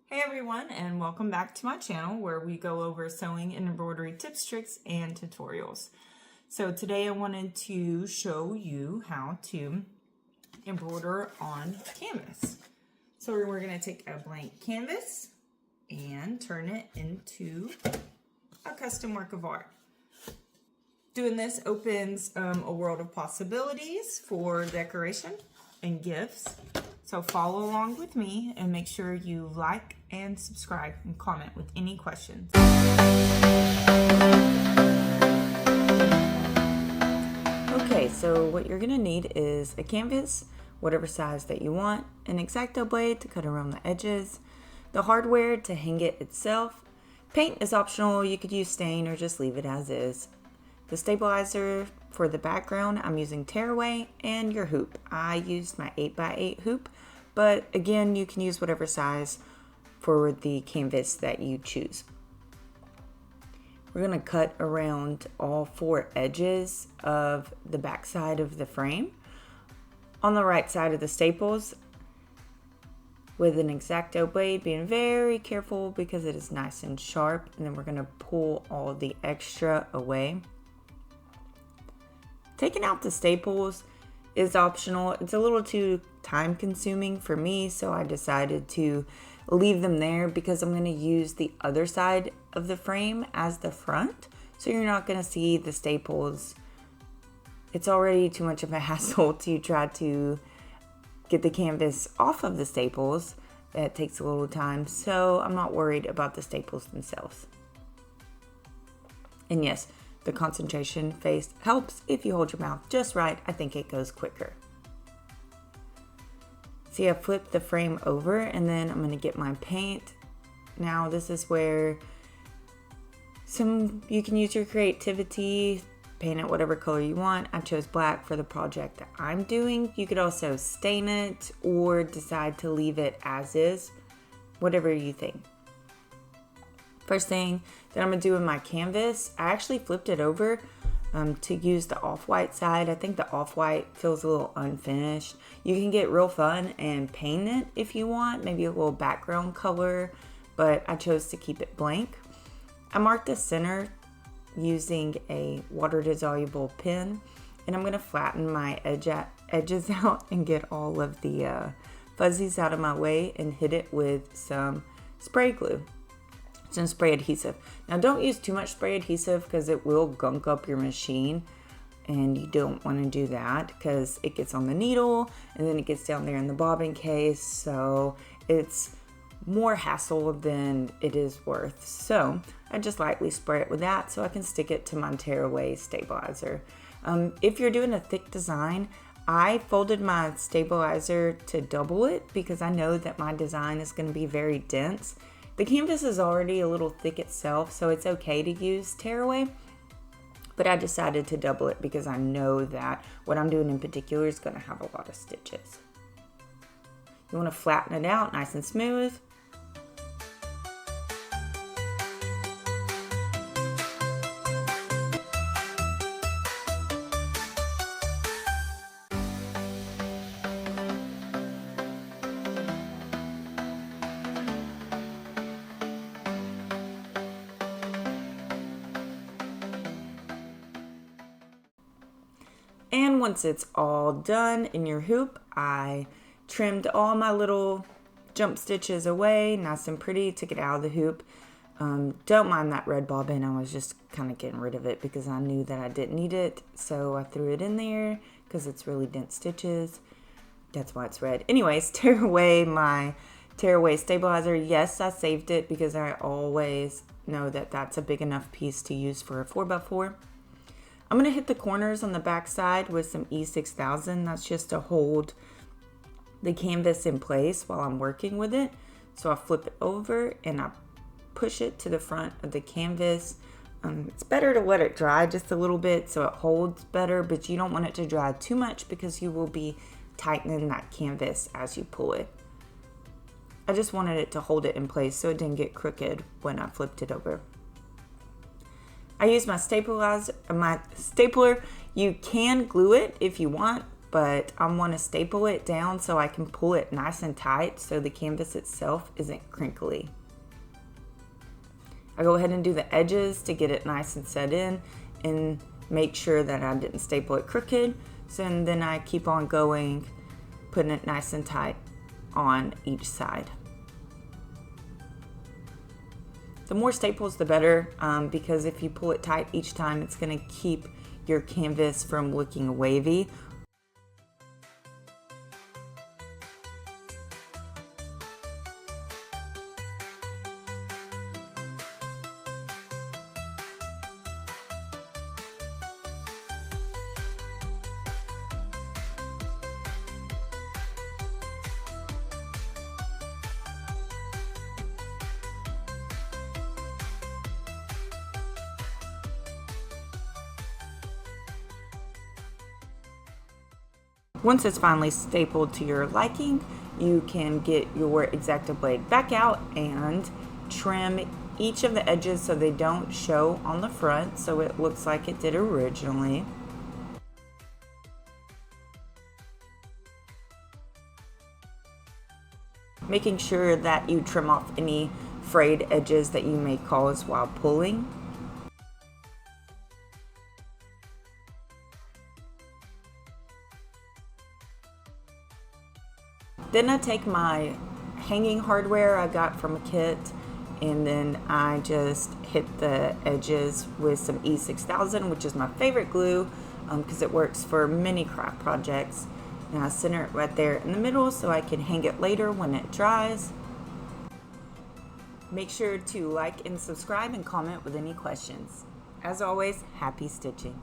Hey everyone, and welcome back to my channel where we go over sewing and embroidery tips, tricks, and tutorials. So today I wanted to show you how to embroider on canvas. So we're going to take a blank canvas and turn it into a custom work of art. Doing this opens a world of possibilities for decoration and gifts. So follow along with me and make sure you like and subscribe and comment with any questions. Okay, so what you're gonna need is a canvas, whatever size that you want, an X-Acto blade to cut around the edges, the hardware to hang it itself. Paint is optional, you could use stain or just leave it as is. The stabilizer for the background, I'm using tearaway, and your hoop. I used my 8x8 hoop, but again, you can use whatever size for the canvas that you choose. We're gonna cut around all 4 edges of the back side of the frame. On the right side of the staples, with an X-Acto blade, being very careful because it is nice and sharp, and then we're gonna pull all the extra away. Taking out the staples is optional. It's a little too time consuming for me, so I decided to leave them there because I'm going to use the other side of the frame as the front, so you're not going to see the staples. It's already too much of a hassle to try to get the canvas off of the staples. That takes a little time, so I'm not worried about the staples themselves. And yes, the concentration phase helps if you hold your mouth just right. I think it goes quicker. See, I flipped the frame over and then I'm gonna get my paint. Now this is where you can use your creativity, paint it whatever color you want. I chose black for the project that I'm doing. You could also stain it or decide to leave it as is, whatever you think. First thing that I'm gonna do in my canvas, I actually flipped it over to use the off-white side. I think the off-white feels a little unfinished. You can get real fun and paint it if you want, maybe a little background color, but I chose to keep it blank. I marked the center using a water-dissolvable pen, and I'm gonna flatten my edges out and get all of the fuzzies out of my way and hit it with some spray glue. Some spray adhesive. Now don't use too much spray adhesive because it will gunk up your machine, and you don't want to do that because it gets on the needle and then it gets down there in the bobbin case, so it's more hassle than it is worth. So I just lightly spray it with that so I can stick it to my tearaway stabilizer. If you're doing a thick design, I folded my stabilizer to double it because I know that my design is going to be very dense. The canvas is already a little thick itself, so it's okay to use tearaway, but I decided to double it because I know that what I'm doing in particular is going to have a lot of stitches. You want to flatten it out nice and smooth. And once it's all done in your hoop, I trimmed all my little jump stitches away, nice and pretty, took it out of the hoop. Don't mind that red bobbin, I was just kind of getting rid of it because I knew that I didn't need it. So I threw it in there because it's really dense stitches. That's why it's red. Anyways, tear away my tearaway stabilizer. Yes, I saved it because I always know that that's a big enough piece to use for a 4x4. I'm going to hit the corners on the back side with some E6000. That's just to hold the canvas in place while I'm working with it. So I flip it over and I push it to the front of the canvas. It's better to let it dry just a little bit so it holds better, but you don't want it to dry too much because you will be tightening that canvas as you pull it. I just wanted it to hold it in place so it didn't get crooked when I flipped it over. I use my stapler. You can glue it if you want, but I want to staple it down so I can pull it nice and tight so the canvas itself isn't crinkly. I go ahead and do the edges to get it nice and set in and make sure that I didn't staple it crooked. So and then I keep on going, putting it nice and tight on each side. The more staples, the better, because if you pull it tight each time, it's going to keep your canvas from looking wavy. Once it's finally stapled to your liking, you can get your X-Acto blade back out and trim each of the edges so they don't show on the front, so it looks like it did originally. Making sure that you trim off any frayed edges that you may cause while pulling. Then I take my hanging hardware I got from a kit, and then I just hit the edges with some E6000, which is my favorite glue because it works for many craft projects. And I center it right there in the middle so I can hang it later when it dries. Make sure to like and subscribe and comment with any questions. As always, happy stitching.